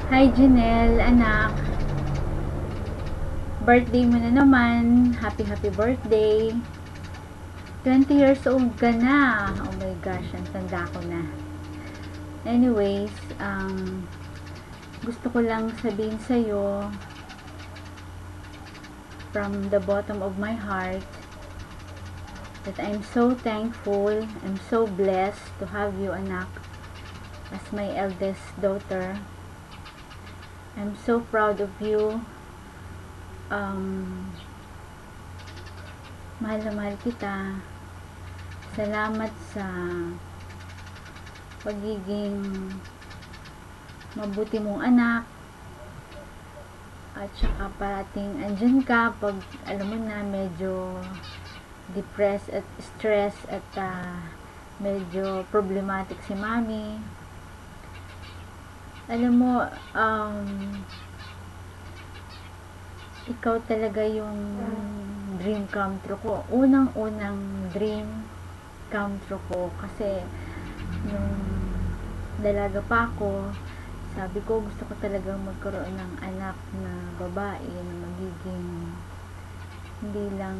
Hi Janelle, anak. Birthday mo na naman. Happy birthday. 20 years old ka na. Oh my gosh, ang tanda ko na. Anyways, gusto ko lang sabihin sa'yo from the bottom of my heart that I'm so thankful, I'm so blessed to have you, anak, as my eldest daughter. I'm so proud of you. Mahal na mahal kita. Salamat sa pagiging mabuti mong anak, at saka parating andyan ka pag alam mo na medyo depressed at stress at medyo problematic si mami. Alam mo, ikaw talaga yung dream come true ko. Unang dream come true ko kasi nung dalaga pa ako, sabi ko gusto ko talagang magkaroon ng anak na babae na magiging hindi lang